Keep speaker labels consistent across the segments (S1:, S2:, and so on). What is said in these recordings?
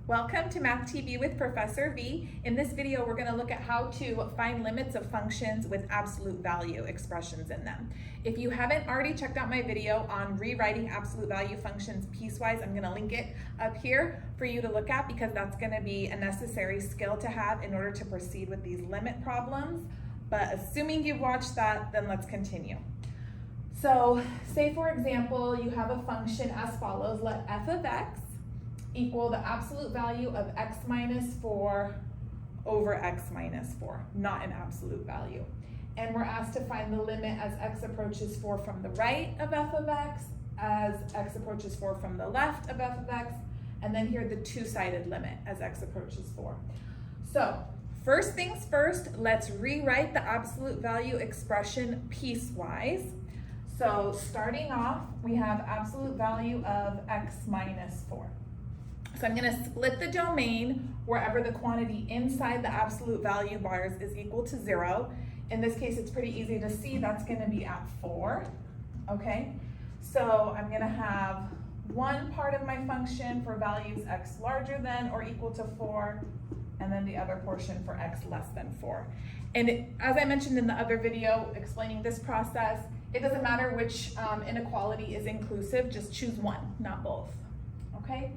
S1: Welcome to Math TV with Professor V. In this video, we're going to look at how to find limits of functions with absolute value expressions in them. If you haven't already checked out my video on rewriting absolute value functions piecewise, I'm going to link it up here for you to look at because that's going to be a necessary skill to have in order to proceed with these limit problems. But assuming you've watched that, then let's continue. So say for example, you have a function as follows. Let f of x equal the absolute value of x minus 4 over x minus 4, not an absolute value. And we're asked to find the limit as x approaches 4 from the right of f of x, as x approaches 4 from the left of f of x, and then here the two-sided limit as x approaches 4. So first things first, let's rewrite the absolute value expression piecewise. So starting off, we have absolute value of x minus 4. So I'm going to split the domain wherever the quantity inside the absolute value bars is equal to 0. In this case, it's pretty easy to see that's going to be at 4. Okay, so I'm going to have one part of my function for values x larger than or equal to 4, and then the other portion for x less than 4. And as I mentioned in the other video explaining this process, it doesn't matter which inequality is inclusive, just choose one, not both. Okay?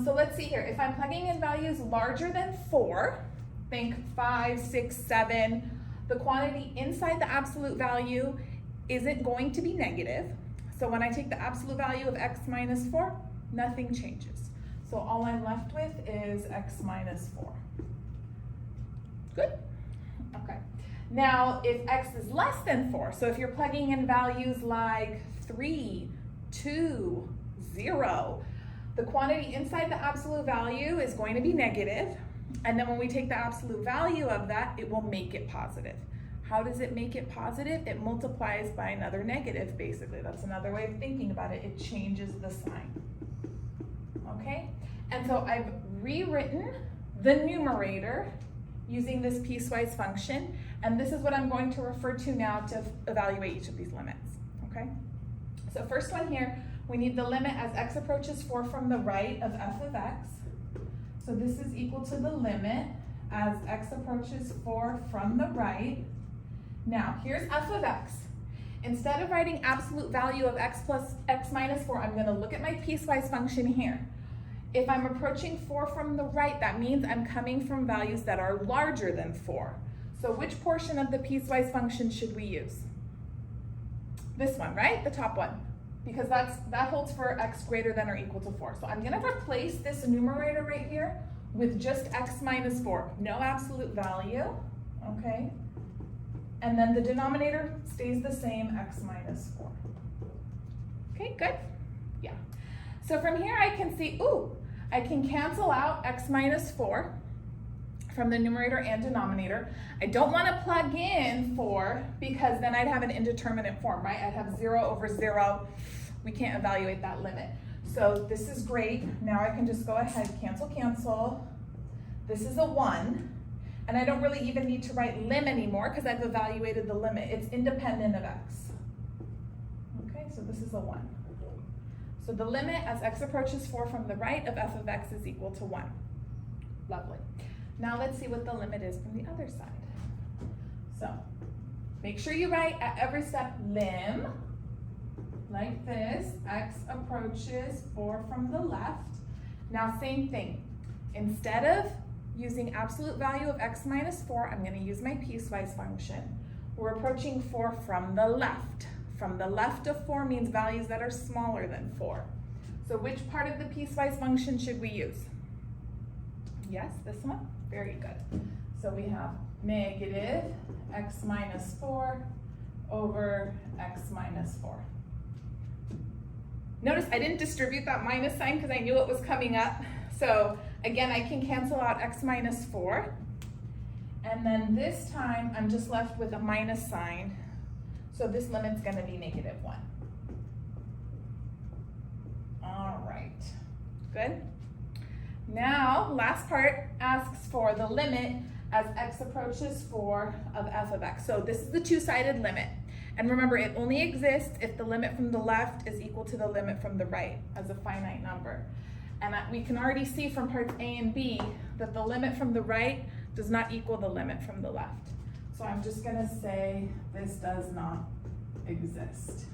S1: So let's see here. If I'm plugging in values larger than 4, think 5, 6, 7, the quantity inside the absolute value isn't going to be negative. So when I take the absolute value of x minus 4, nothing changes. So all I'm left with is x minus 4. Good? Okay. Now, if x is less than 4, so if you're plugging in values like 3, 2, 0, the quantity inside the absolute value is going to be negative, and then when we take the absolute value of that, it will make it positive. How does it make it positive? It multiplies by another negative, basically. That's another way of thinking about it. It changes the sign. Okay? And so I've rewritten the numerator using this piecewise function, and this is what I'm going to refer to now to evaluate each of these limits. Okay? So first one here, we need the limit as x approaches 4 from the right of f of x. So this is equal to the limit as x approaches 4 from the right. Now, here's f of x. Instead of writing absolute value of x plus x minus 4, I'm going to look at my piecewise function here. If I'm approaching 4 from the right, that means I'm coming from values that are larger than 4. So which portion of the piecewise function should we use? This one, right? The top one. Because that holds for x greater than or equal to 4. So I'm going to replace this numerator right here with just x minus 4. No absolute value, okay? And then the denominator stays the same, x minus 4. Okay, good? Yeah. So from here I can see, I can cancel out x minus 4 from the numerator and denominator. I don't want to plug in 4 because then I'd have an indeterminate form, right? I'd have 0 over 0. We can't evaluate that limit. So this is great. Now I can just go ahead, cancel, cancel. This is a 1. And I don't really even need to write lim anymore because I've evaluated the limit. It's independent of x. Okay, so this is a 1. So the limit as x approaches 4 from the right of f of x is equal to 1. Lovely. Now let's see what the limit is from the other side. So make sure you write at every step lim, like this, x approaches 4 from the left. Now same thing. Instead of using absolute value of x minus 4, I'm going to use my piecewise function. We're approaching 4 from the left. From the left of 4 means values that are smaller than 4. So which part of the piecewise function should we use? Yes, this one? Very good. So we have negative x minus 4 over x minus 4. Notice I didn't distribute that minus sign because I knew it was coming up. So again, I can cancel out x minus 4. And then this time, I'm just left with a minus sign. So this limit's going to be negative 1. All right. Good. Now, last part asks for the limit as x approaches 4 of f of x. So this is the two-sided limit. And remember, it only exists if the limit from the left is equal to the limit from the right as a finite number. And we can already see from parts A and B that the limit from the right does not equal the limit from the left. So I'm just gonna say this does not exist,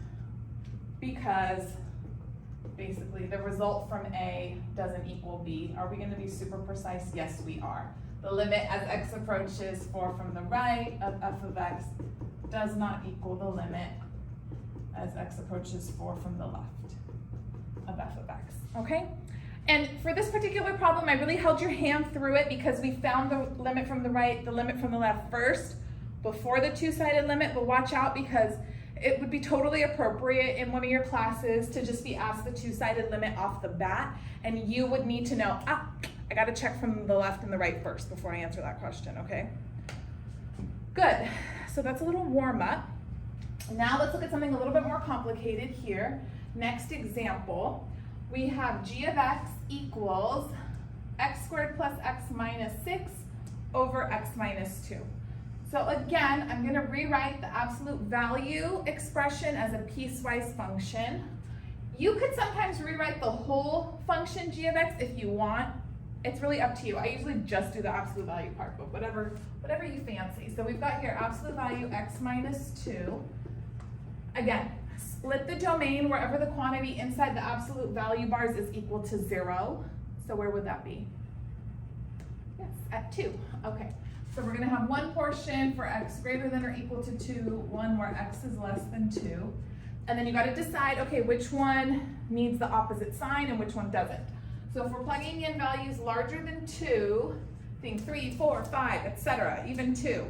S1: because basically the result from A doesn't equal B. Are we gonna be super precise? Yes, we are. The limit as x approaches 4 from the right of f of x does not equal the limit as x approaches 4 from the left of f of x, okay? And for this particular problem, I really held your hand through it because we found the limit from the right, the limit from the left first, before the two-sided limit, but watch out because it would be totally appropriate in one of your classes to just be asked the two-sided limit off the bat, and you would need to know, I gotta check from the left and the right first before I answer that question, okay? Good, so that's a little warm up. Now let's look at something a little bit more complicated here. Next example, we have g of x equals x squared plus x minus 6 over x minus 2. So again, I'm gonna rewrite the absolute value expression as a piecewise function. You could sometimes rewrite the whole function g of x if you want. It's really up to you. I usually just do the absolute value part, but whatever you fancy. So we've got here absolute value x minus 2. Again, split the domain wherever the quantity inside the absolute value bars is equal to 0. So where would that be? Yes, at 2. Okay. So we're going to have one portion for x greater than or equal to 2, one where x is less than 2. And then you got to decide, okay, which one needs the opposite sign and which one doesn't. So if we're plugging in values larger than 2, think 3, 4, 5, etc., even 2.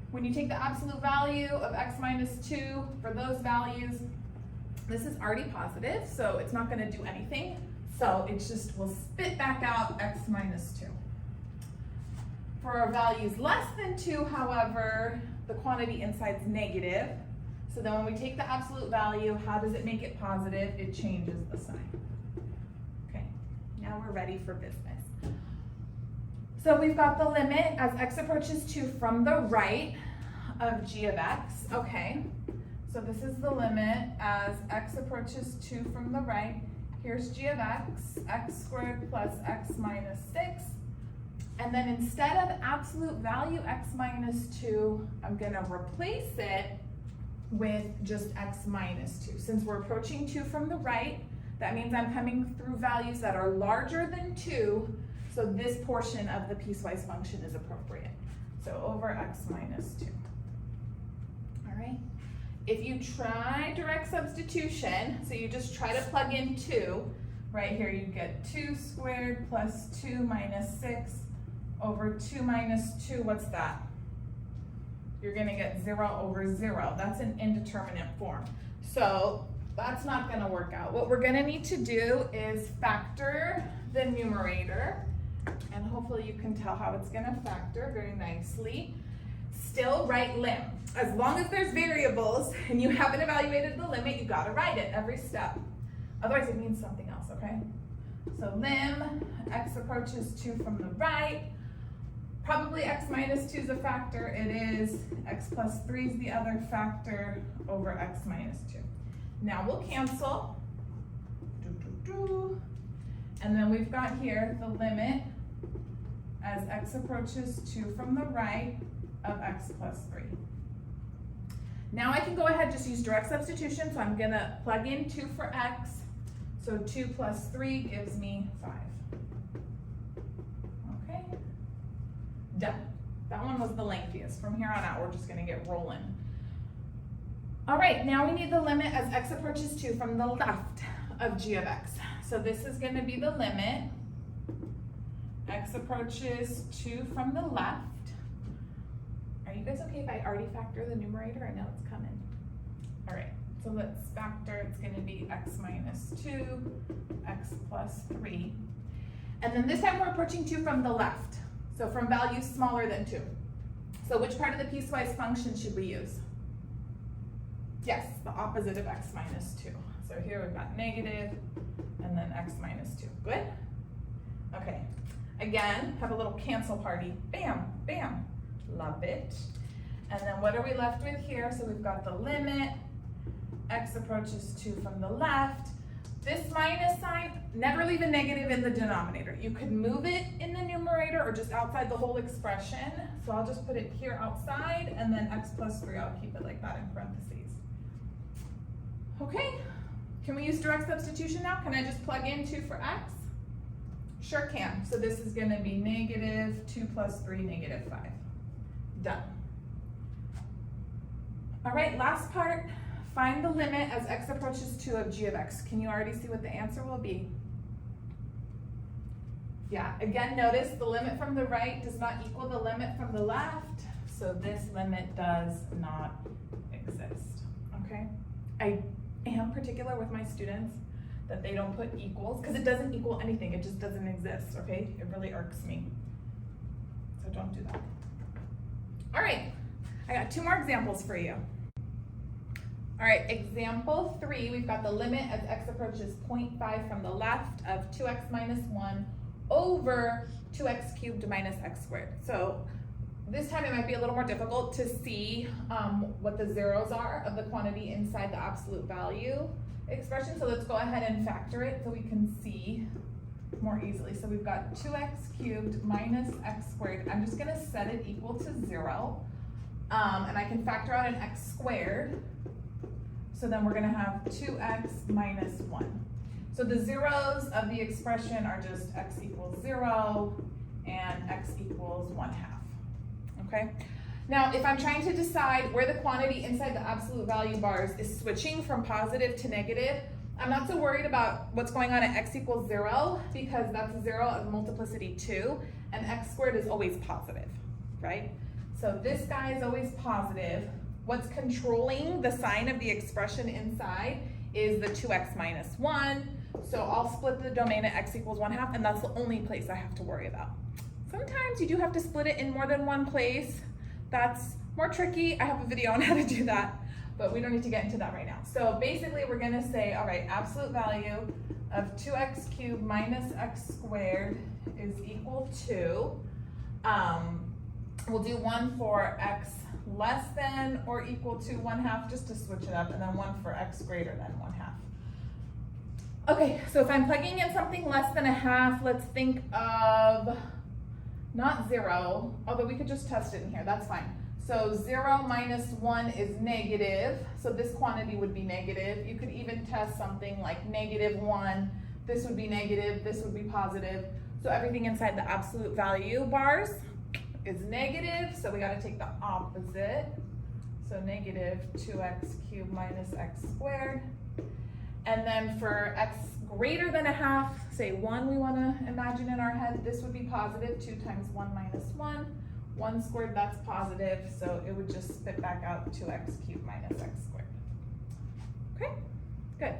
S1: When you take the absolute value of x minus 2 for those values, this is already positive, so it's not going to do anything. So it's just, we'll spit back out x minus 2. For our values less than 2, however, the quantity inside is negative. So then when we take the absolute value, how does it make it positive? It changes the sign. Okay, now we're ready for business. So we've got the limit as x approaches 2 from the right of g of x. Okay, so this is the limit as x approaches 2 from the right. Here's g of x, x squared plus x minus 6. And then instead of absolute value x minus 2, I'm going to replace it with just x minus 2. Since we're approaching 2 from the right, that means I'm coming through values that are larger than 2, so this portion of the piecewise function is appropriate. So over x minus 2. All right. If you try direct substitution, so you just try to plug in 2, right here you get 2 squared plus 2 minus 6 over 2 minus 2, what's that? You're going to get 0 over 0. That's an indeterminate form. So that's not going to work out. What we're going to need to do is factor the numerator, and hopefully you can tell how it's going to factor very nicely. Still write lim. As long as there's variables and you haven't evaluated the limit, you got to write it every step. Otherwise it means something else, okay? So lim, x approaches 2 from the right. Probably x minus 2 is a factor. It is. X plus 3 is the other factor over x minus 2. Now we'll cancel. And then we've got here the limit as x approaches 2 from the right of x plus 3. Now I can go ahead and just use direct substitution. So I'm going to plug in 2 for x. So 2 plus 3 gives me 5. Okay. Done. That one was the lengthiest. From here on out, we're just going to get rolling. All right, now we need the limit as x approaches 2 from the left of g of x. So this is going to be the limit. X approaches 2 from the left. Are you guys okay if I already factor the numerator? I know it's coming. All right, so let's factor. It's going to be x minus 2, x plus 3. And then this time we're approaching 2 from the left. So from values smaller than 2. So which part of the piecewise function should we use? Yes, the opposite of x minus 2. So here we've got negative and then x minus 2. Good? Okay. Again, have a little cancel party. Bam, bam. Love it. And then what are we left with here? So we've got the limit. X approaches 2 from the left. This minus sign, never leave a negative in the denominator. You could move it in the numerator or just outside the whole expression. So I'll just put it here outside, and then x plus 3, I'll keep it like that in parentheses. Okay, can we use direct substitution now? Can I just plug in 2 for x? Sure can. So this is going to be negative 2 plus 3, negative 5. Done. All right, last part. Find the limit as x approaches 2 of g of x. Can you already see what the answer will be? Yeah, again, notice the limit from the right does not equal the limit from the left, so this limit does not exist, okay? I am particular with my students that they don't put equals, because it doesn't equal anything, it just doesn't exist, okay? It really irks me, so don't do that. All right, I got 2 more examples for you. All right, example 3, we've got the limit as x approaches 0.5 from the left of 2x minus 1 over 2x cubed minus x squared. So this time it might be a little more difficult to see what the zeros are of the quantity inside the absolute value expression. So let's go ahead and factor it so we can see more easily. So we've got 2x cubed minus x squared. I'm just gonna set it equal to 0. And I can factor out an x squared. So then we're going to have 2x minus 1. So the zeros of the expression are just x equals 0 and x equals 1/2. Okay? Now, if I'm trying to decide where the quantity inside the absolute value bars is switching from positive to negative, I'm not so worried about what's going on at x equals 0, because that's 0 of multiplicity 2, and x squared is always positive, right? So this guy is always positive. What's controlling the sign of the expression inside is the 2x minus 1. So I'll split the domain at x equals 1/2, and that's the only place I have to worry about. Sometimes you do have to split it in more than one place. That's more tricky. I have a video on how to do that, but we don't need to get into that right now. So basically we're gonna say, all right, absolute value of 2x cubed minus x squared is equal to, we'll do 1 for x less than or equal to 1/2 just to switch it up, and then 1 for x greater than 1/2. Okay, so if I'm plugging in something less than 1/2, let's think of not 0, although we could just test it in here, that's fine. So 0 minus 1 is negative, so this quantity would be negative. You could even test something like -1, this would be negative, this would be positive. So everything inside the absolute value bars is negative, so we got to take the opposite. So negative 2x cubed minus x squared. And then for x greater than 1/2, say 1 we want to imagine in our head, this would be positive. 2 times 1 minus 1. 1 squared, that's positive, so it would just spit back out 2x cubed minus x squared. Okay, good.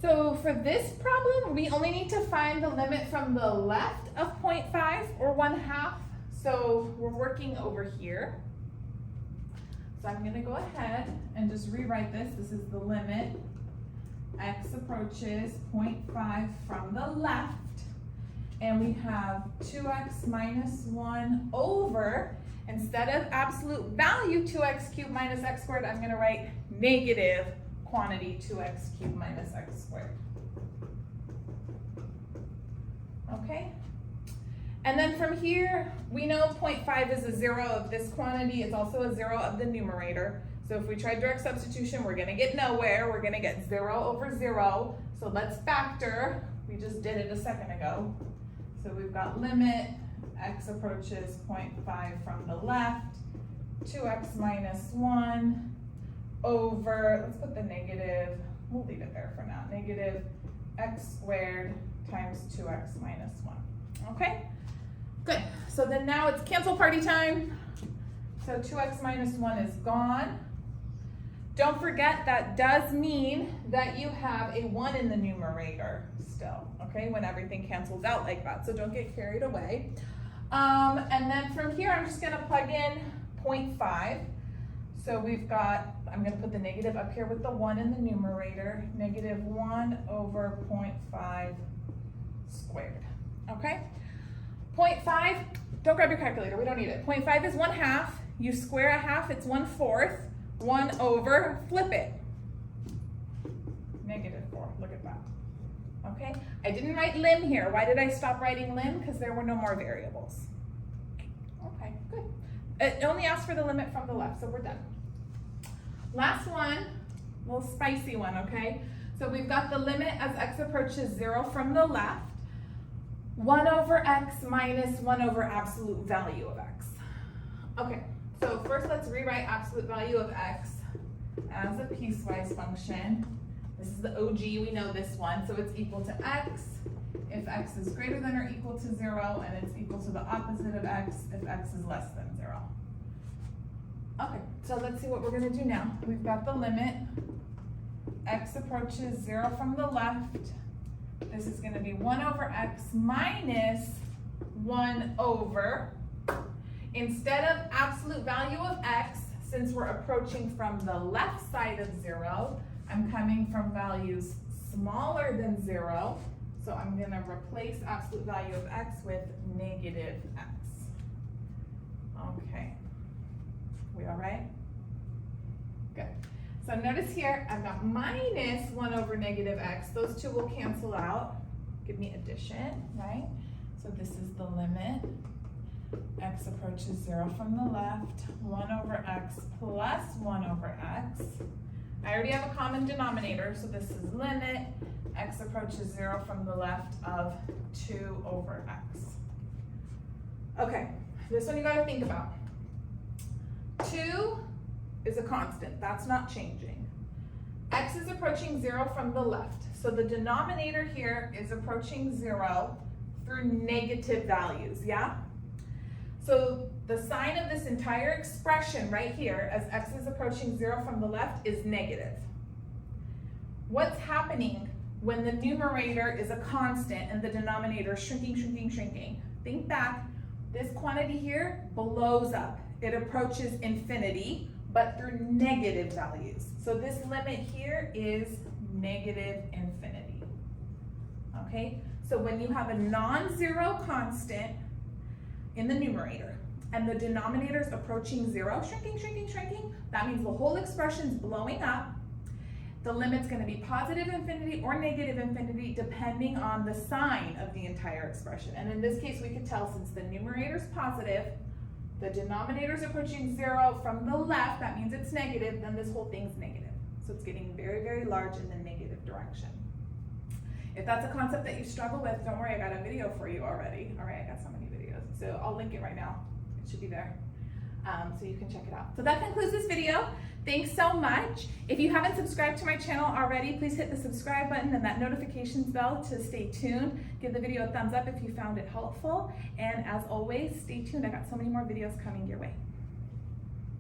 S1: So for this problem, we only need to find the limit from the left of 0.5 or 1/2. So we're working over here. So I'm going to go ahead and just rewrite this. This is the limit. X approaches 0.5 from the left. And we have 2x minus 1 over, instead of absolute value 2x cubed minus x squared, I'm going to write negative quantity 2x cubed minus x squared. Okay? And then from here, we know 0.5 is a 0 of this quantity. It's also a 0 of the numerator. So if we try direct substitution, we're going to get nowhere. We're going to get 0 over 0. So let's factor. We just did it a second ago. So we've got limit, x approaches 0.5 from the left, 2x minus 1 over, let's put the negative, we'll leave it there for now, negative x squared times 2x minus 1. Okay? Good. So then now it's cancel party time. So 2x minus 1 is gone. Don't forget that does mean that you have a 1 in the numerator still, okay, when everything cancels out like that. So don't get carried away. And then from here, I'm just going to plug in 0.5. So we've got, I'm going to put the negative up here with the 1 in the numerator, negative 1 over 0.5 squared, okay? 0.5, don't grab your calculator, we don't need it. 0.5 is 1/2. You square a half, it's 1/4. 1 over, flip it. -4, look look at that. Okay, I didn't write lim here. Why did I stop writing lim? Because there were no more variables. Okay, good. It only asks for the limit from the left, so we're done. Last one, a little spicy one, okay? So we've got the limit as x approaches 0 from the left, 1 over x minus 1 over absolute value of x. Okay, so first let's rewrite absolute value of x as a piecewise function. This is the OG, we know this one, so it's equal to x if x is greater than or equal to 0, and it's equal to the opposite of x if x is less than 0. Okay, so let's see what we're going to do now. We've got the limit, x approaches 0 from the left. This is going to be 1 over x minus 1 over, instead of absolute value of x, since we're approaching from the left side of 0, I'm coming from values smaller than 0, so I'm going to replace absolute value of x with negative x. Okay, we all right? Good. So notice here, I've got minus 1 over negative x. Those two will cancel out, give me addition, right? So this is the limit. X approaches 0 from the left, 1 over x plus 1 over x. I already have a common denominator, so this is limit. X approaches 0 from the left of 2 over x. Okay, this one you gotta think about. 2 is a constant, that's not changing. X is approaching 0 from the left, so the denominator here is approaching 0 through negative values, yeah? So the sign of this entire expression right here, as x is approaching 0 from the left, is negative. What's happening when the numerator is a constant and the denominator is shrinking, shrinking, shrinking? Think back, this quantity here blows up. It approaches infinity, but through negative values. So this limit here is negative infinity. Okay, so when you have a non-zero constant in the numerator and the denominator is approaching 0, shrinking, shrinking, shrinking, that means the whole expression's blowing up. The limit's going to be positive infinity or negative infinity depending on the sign of the entire expression. And in this case, we could tell since the numerator's positive, the denominator's approaching 0 from the left, that means it's negative, then this whole thing's negative. So it's getting very, very large in the negative direction. If that's a concept that you struggle with, don't worry, I got a video for you already. All right, I got so many videos. So I'll link it right now. It should be there. So you can check it out. So that concludes this video. Thanks so much. If you haven't subscribed to my channel already, please hit the subscribe button and that notifications bell to stay tuned. Give the video a thumbs up if you found it helpful. And as always, stay tuned. I got so many more videos coming your way.